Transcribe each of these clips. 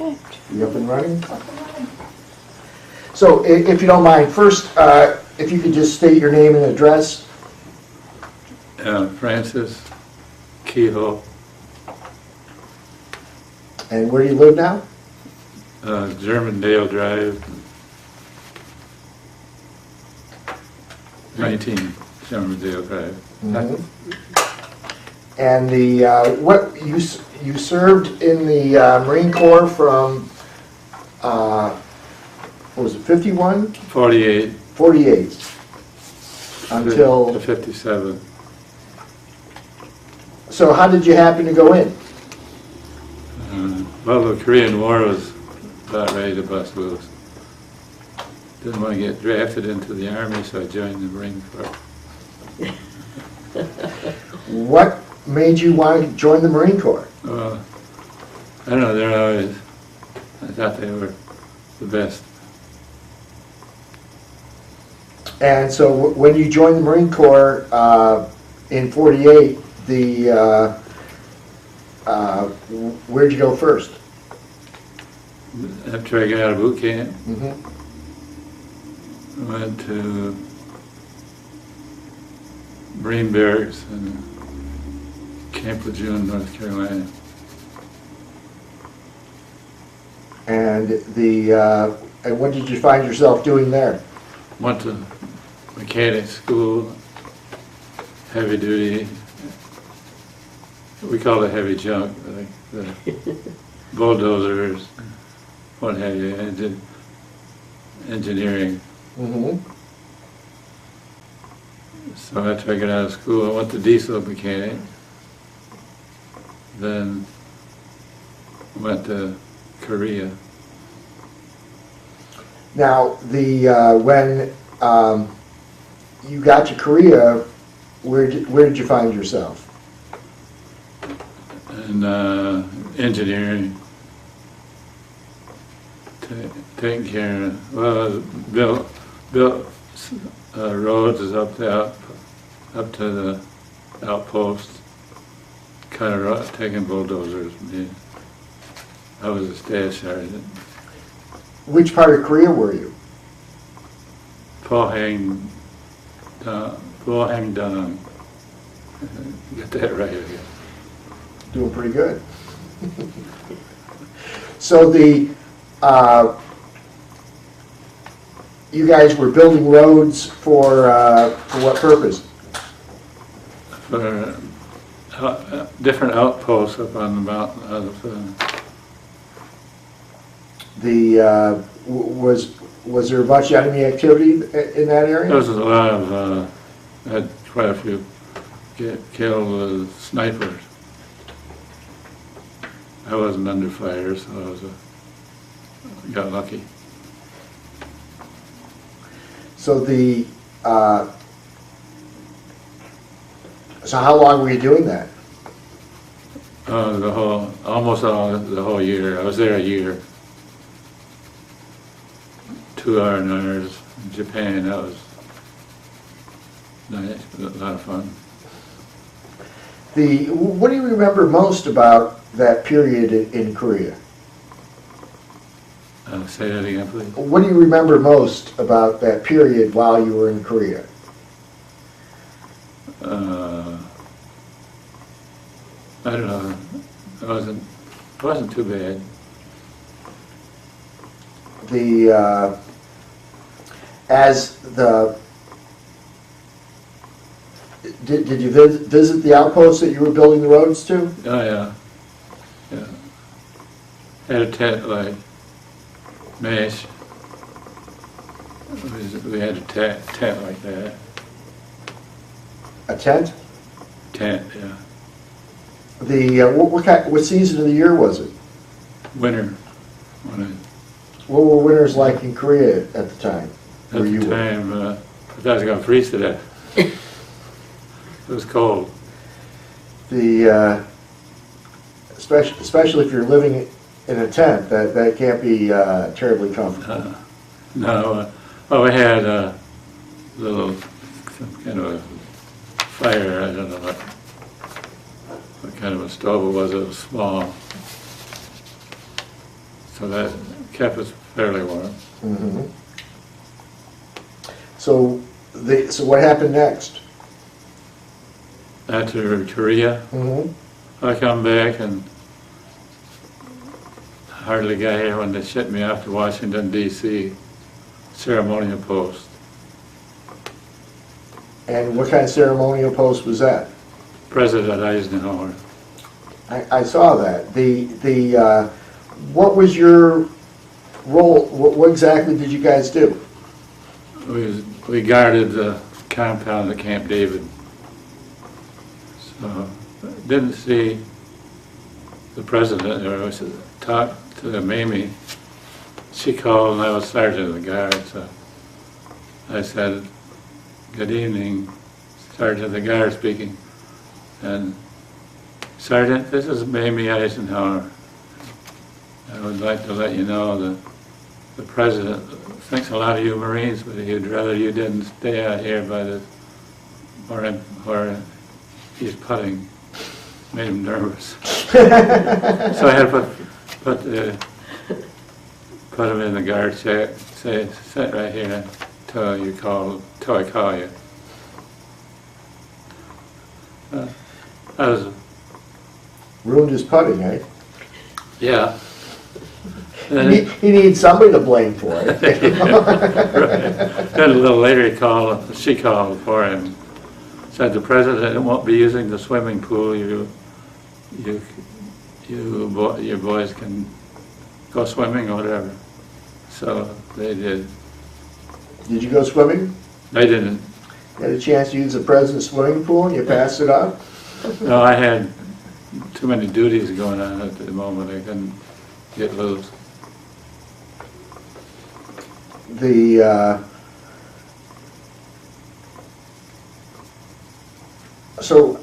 Okay. You up and running? So if you don't mind, first, if you could just state your name and address. Francis Kehoe, And where do you live now? Germandale Drive, 19 Germandale Drive. Mhm. And the, what, you served in the Marine Corps from, what was it, 51? 48 48. to Until, 57. so how did you happen to go in? Well, the Korean War was about ready to bust loose. Didn't want to get drafted into the Army, so I joined the Marine Corps. What made you want to join the Marine Corps? I don't know, they're always, I thought they were the best. And so when you joined the Marine Corps in 48, where'd you go first? After I got out of boot camp, Mm-hmm. I went to Marine Barracks in Camp Lejeune, North Carolina. And and what did you find yourself doing there? Went to mechanic school, heavy duty. We call it heavy junk, like the bulldozers, what have you, engineering. Mm-hmm. So after I got out of school, I went to diesel mechanic. Then went to Korea. Now, when you got to Korea, where did you find yourself? And engineering, taking care of, well, built roads up to the outpost, kind of taking bulldozers. I was a staff sergeant. Which part of Korea were you? Pohang Dong. Get that right again. Doing pretty good. So you guys were building roads for what purpose? For different outposts up on the mountain. Was there much enemy activity in that area? There was a lot of, I had quite a few get killed with snipers. I wasn't under fire, so I got lucky. So so how long were you doing that? The whole year. I was there a year. 2 R&Rs in Japan. That was nice, a lot of fun. What do you remember most about that period in Korea? Say that again, please. What do you remember most about that period while you were in Korea? I don't know. It wasn't too bad. Did you visit the outposts that you were building the roads to? Oh yeah. Had a tent like mesh. We had a tent like that. A tent? Tent, yeah. What season of the year was it? Winter. What were winters like in Korea at the time? At the time, I thought I was going to freeze to death. It was cold. Especially if you're living in a tent, that can't be terribly comfortable. No, we had a little, some kind of a fire. I don't know what kind of a stove it was. It was small. So so that kept us fairly warm. Mhm. So what happened next? After Korea, Mhm. I come back and hardly got here when they shipped me off to Washington, D.C., ceremonial post. And what kind of ceremonial post was that? President Eisenhower. I saw that. What was your role? What exactly did you guys do? We guarded the compound at Camp David. So didn't see the president there. I talked to Mamie. She called and I was sergeant of the guard. So I said, "Good evening, Sergeant of the Guard speaking." And Sergeant, this is Mamie Eisenhower. I would like to let you know that the President thinks a lot of you Marines, but he'd rather you didn't stay out here by the where he's putting. Made him nervous. So I had to put him in the guard shack. Say, sit right here till I call you. I was, Ruined his putting, eh? yeah. He needs somebody to blame for it. Right. Then a little later she called for him. Said the president won't be using the swimming pool. Your boys can go swimming or whatever. So they did. Did you go swimming? They didn't. You had a chance to use the president's swimming pool and you passed it up? No, I had too many duties going on at the moment. I couldn't get loose. So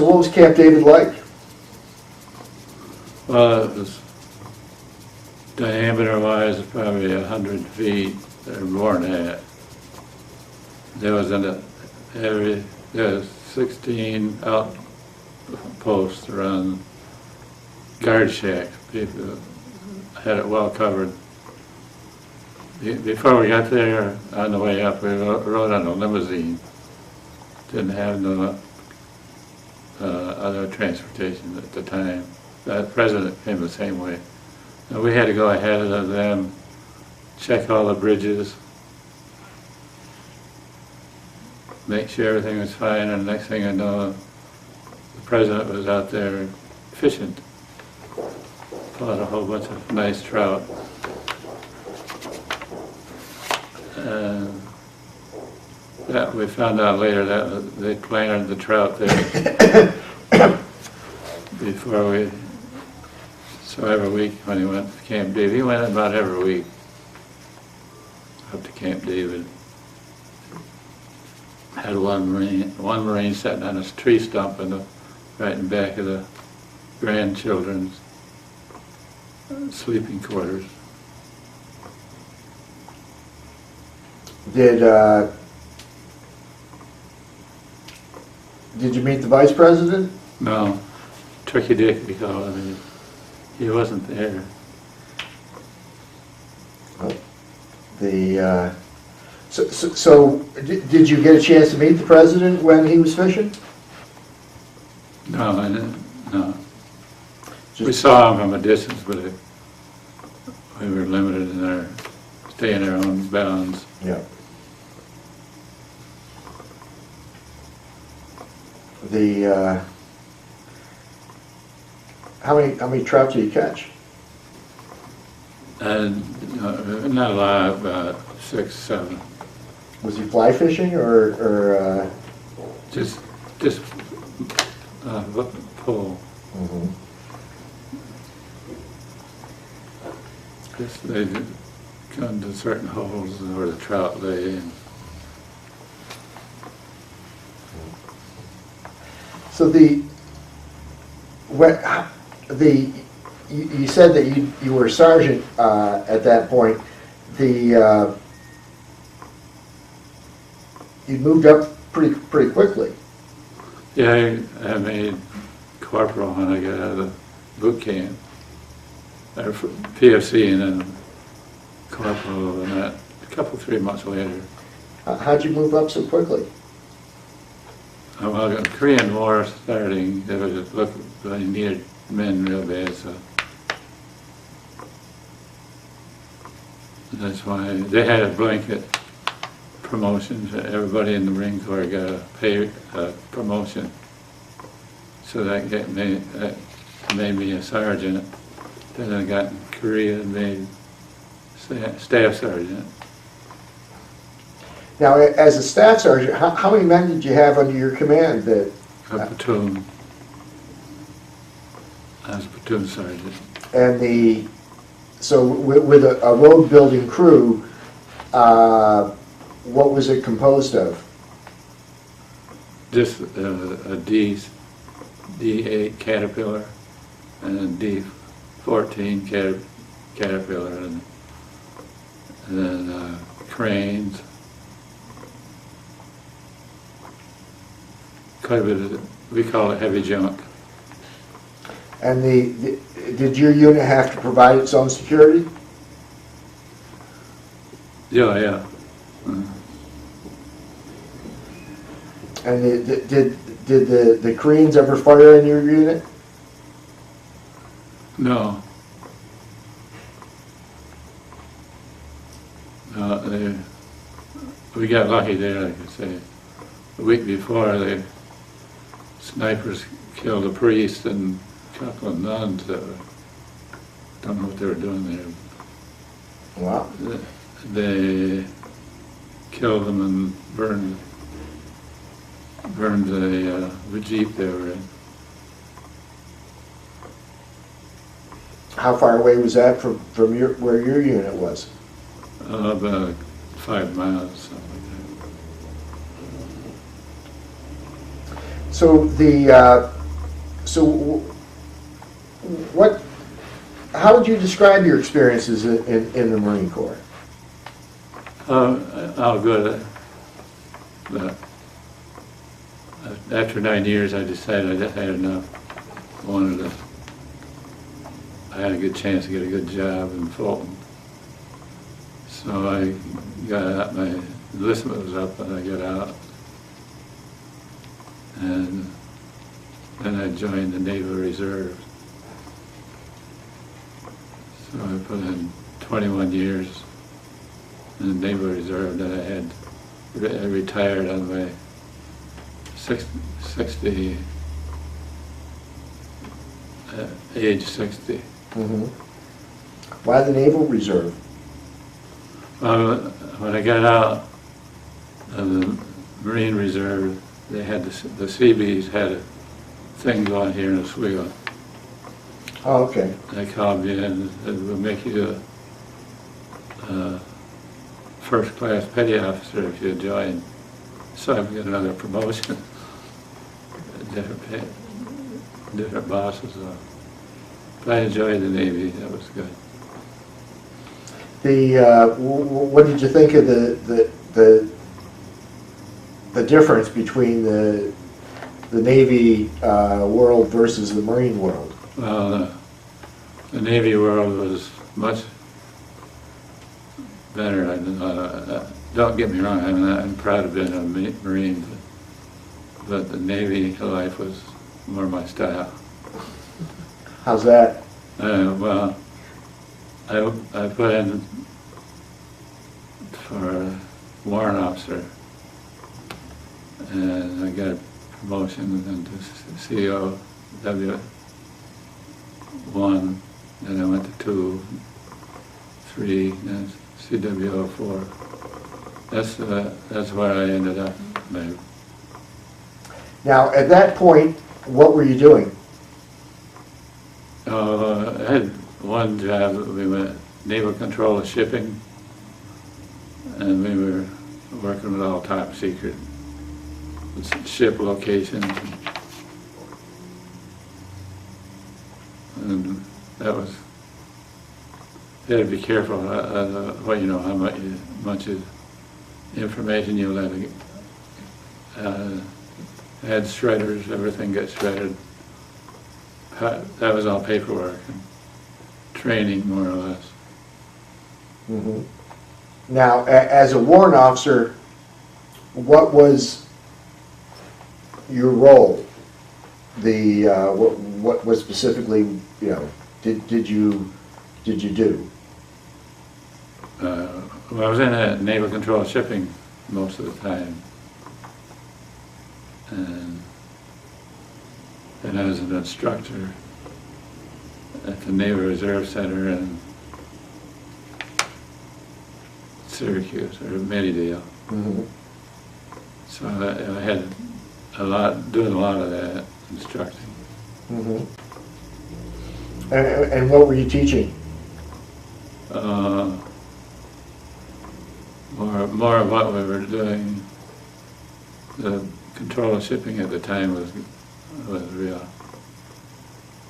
what was Camp David like? Well, it was diameter-wise probably 100 feet or more than that. There was there was 16 outposts around guard shacks. People had it well covered. Before we got there, on the way up, we rode on a limousine. Didn't have no other transportation at the time. The president came the same way. And we had to go ahead of them, check all the bridges, make sure everything was fine, and the next thing I know, the president was out there fishing. Caught a whole bunch of nice trout. And that we found out later that they planted the trout there before we. So every week when he went to Camp David, he went about every week up to Camp David. Had one Marine sitting on a tree stump right in back of the grandchildren's sleeping quarters. Did you meet the vice president? No, Tricky Dick, we call him. He wasn't there. So did you get a chance to meet the president when he was fishing? No, I didn't. No. We saw him from a distance, but we were limited in our staying in our own bounds. Yeah. How many trout did you catch? Not a lot, about 6, 7. Was he fly fishing or Just pull. Mhm. Just they come to certain holes where the trout lay. So you said that you were a sergeant at that point. You moved up pretty quickly. Yeah, I made corporal when I got out of boot camp. or PFC, and then corporal, and that a couple, 3 months later. How'd you move up so quickly? Well, the Korean War starting, there was a look, they needed men real bad, so that's why they had a blanket promotion. Everybody in the Marine Corps got a pay promotion, so that made me a sergeant. Then I got in Korea and made staff sergeant. Now, as a staff sergeant, how many men did you have under your command? A platoon. I was a platoon sergeant. And so with a road building crew, what was it composed of? Just a D8 Caterpillar and a D14 Caterpillar, and then cranes. Quite a bit of, we call it heavy junk. And did your unit have to provide its own security? Yeah. And did the Koreans ever fire in your unit? No. We got lucky there, like I say. The week before, the snipers killed a priest and a couple of nuns that don't know what they were doing there. Wow. They killed them and burned the jeep they were in. How far away was that from where your unit was? About 5 miles, something like So how would you describe your experiences in the Marine Corps? I'll go to that. After 9 years, I decided I had enough. I had a good chance to get a good job in Fulton. So I got out, my enlistment was up and I got out. And then I joined the Naval Reserve. So I put in 21 years in the Naval Reserve. Then I retired on my 60 age 60. Mm-hmm. Why the Naval Reserve? When I got out of the Marine Reserve, they had the Seabees had a thing going here in Oswego. Oh, okay. They called me in and said, we'll make you a first-class petty officer if you join. So I get another promotion. Different bosses. But I enjoyed the Navy. That was good. What did you think of the difference between the Navy world versus the Marine world? Well, the Navy world was much better. Don't get me wrong, I'm proud of being a Marine, but the Navy life was more my style. How's that? Well, I put in for a warrant officer, and I got a promotion into COW 1, then I went to 2, 3, and CWO 4. That's where I ended up. Now, at that point, what were you doing? I had one job. We went naval control of shipping, and we were working with all top secret ship locations, and that was. You had to be careful. Well, you know how much information you let. Had shredders. Everything got shredded. That was all paperwork. And training, more or less. Mhm. Now, as a warrant officer, what was your role? What specifically, did you do? Well, I was in a naval control shipping most of the time. And then I was an instructor at the Naval Reserve Center in Syracuse, or Medidale. Mhm. So I had doing a lot of that, instructing. Mhm. And what were you teaching? More of what we were doing. The control of shipping at the time was real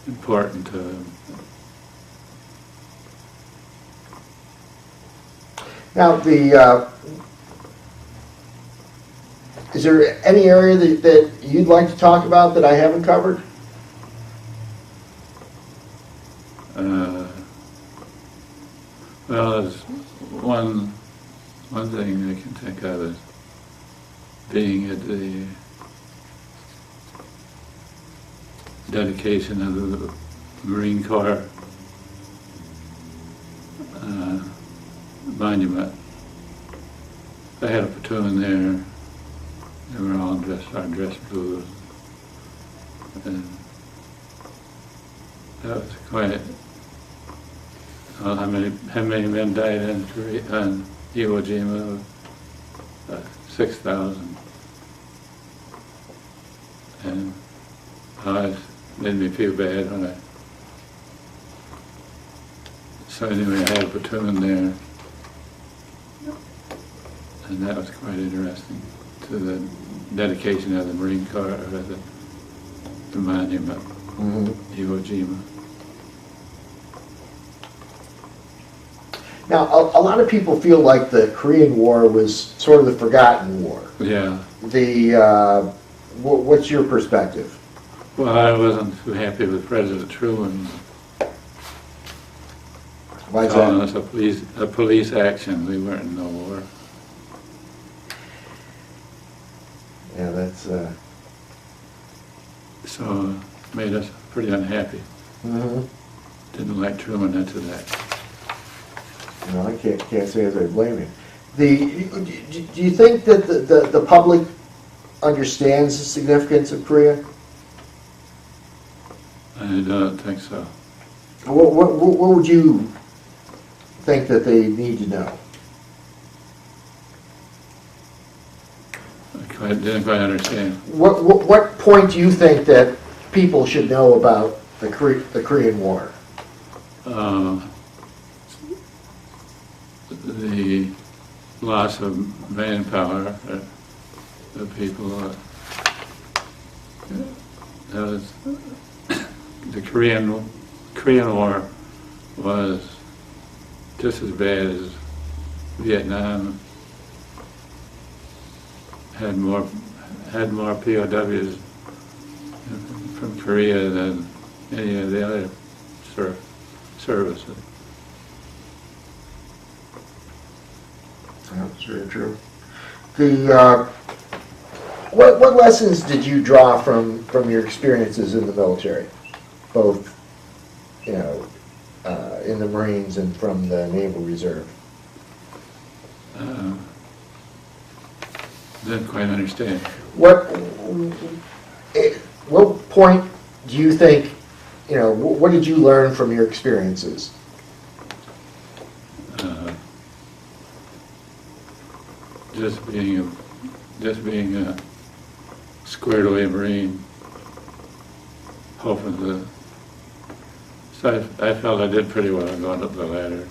important to them. Now, is there any area that you'd like to talk about that I haven't covered? Well, there's one thing I can think of is being at the dedication of the Marine Corps monument. I had a platoon there. They were all dressed blue, and that was quite. How many men died on Iwo Jima? 6,000. And it made me feel bad when so anyway, I had a platoon there, and that was quite interesting, to the dedication of the Marine Corps, or the monument, Iwo Jima. Now, a lot of people feel like the Korean War was sort of the forgotten war. Yeah. What's your perspective? Well, I wasn't too happy with President Truman Why is calling that? us a police action. We weren't in no war. Yeah, that's. So it made us pretty unhappy. Mhm. Didn't like Truman into that. No, I can't say as I blame you. Do you think that the public understands the significance of Korea? I don't think so. What would you think that they need to know? Didn't quite understand. What point do you think that people should know about the Korean War? The loss of manpower of people. The Korean War was just as bad as Vietnam. Had more POWs from Korea than any of the other services. That's very true. What lessons did you draw from your experiences in the military, both in the Marines and from the Naval Reserve? Didn't quite understand. What point do you think, what did you learn from your experiences? Just being a squared away Marine, hoping to. So I felt I did pretty well going up the ladder,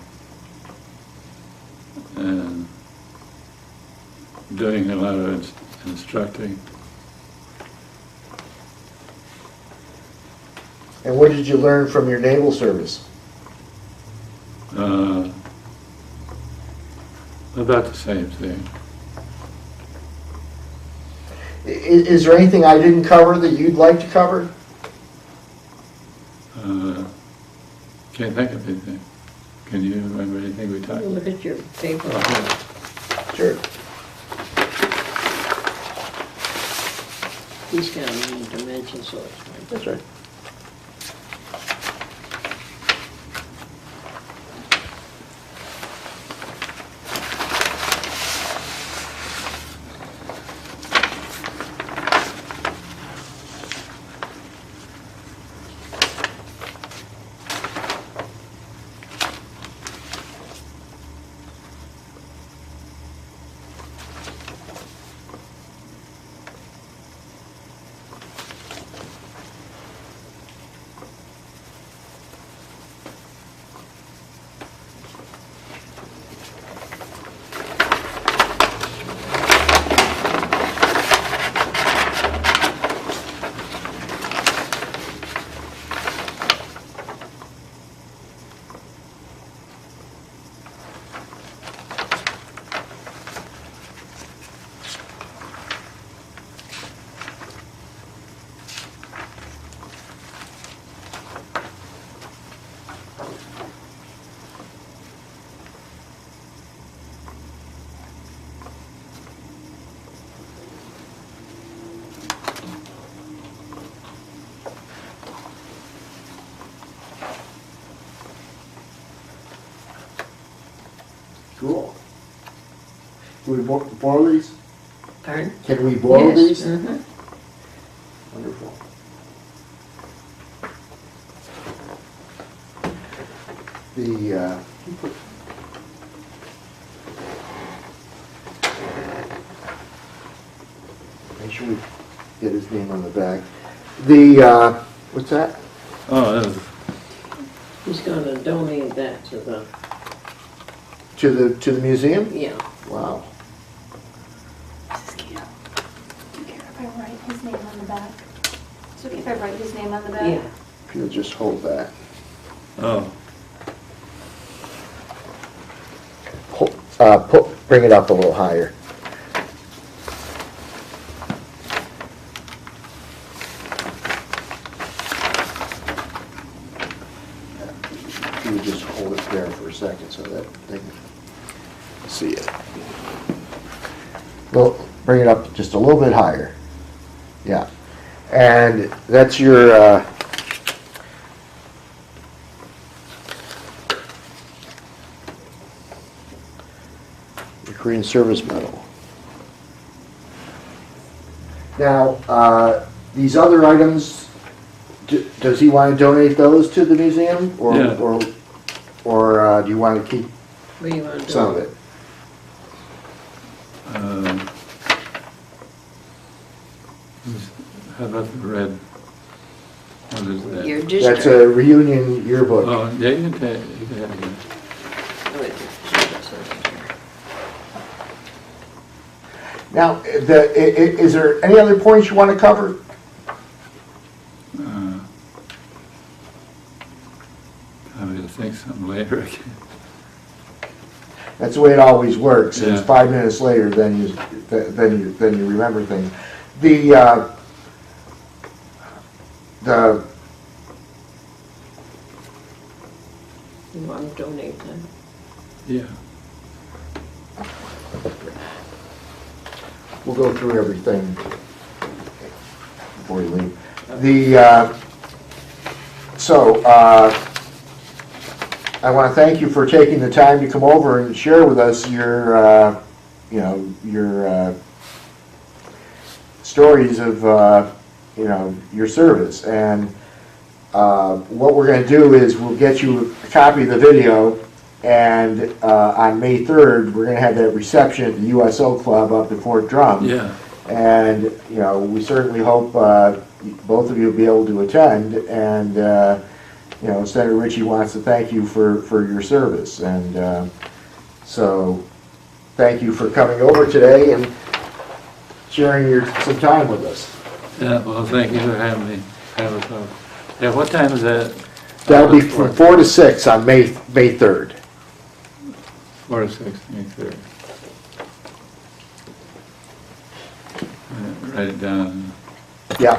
and doing a lot of instructing. And what did you learn from your naval service? About the same thing. Is there anything I didn't cover that you'd like to cover? Can't think of anything. Can you remember anything we talked about? Look at your paper. Sure. He's got a mean dimension, so it's fine. That's right. Cool. Can we boil these? Pardon? Can we boil Yes, these? mhm. Wonderful. The, make sure we get his name on the back. The, what's that? Oh, that was, He's gonna donate that to the, To the museum? yeah. Wow. This is cute. Do you care if I write his name on the back? Is it okay if I write his name on the back? Yeah. If you'll just hold that. oh, Bring it up a little higher. If you would just hold it there for a second so that they can see it. Well, bring it up just a little bit higher. Yeah. And that's your, Korean Service Medal. Now, these other items, does he want to donate those to the museum? Or, Yeah. or do you want to keep What do you wanna do? some of it? how about the red? What is that? Your That's district. a reunion yearbook. Oh, yeah, you can take, you can have it. Wait, Now, is there any other points you want to cover? I'm gonna think something later again. That's the way it always works. It's Yeah. 5 minutes later, then you remember things. The You wanna donate that? Yeah. we'll go through everything before you leave. The I want to thank you for taking the time to come over and share with us your your stories of your service. And what we're going to do is we'll get you a copy of the video, and on May 3rd we're going to have that reception at the USO Club up at Fort Drum. Yeah. And we certainly hope both of you will be able to attend. And Senator Ritchie wants to thank you for your service. And so thank you for coming over today and sharing some time with us. Yeah, well, thank you for having me. Have a talk. Yeah, what time is that? That'll be from 4 to 6 on May 3rd. 4 to 6, May 3rd. Write it down. Yeah.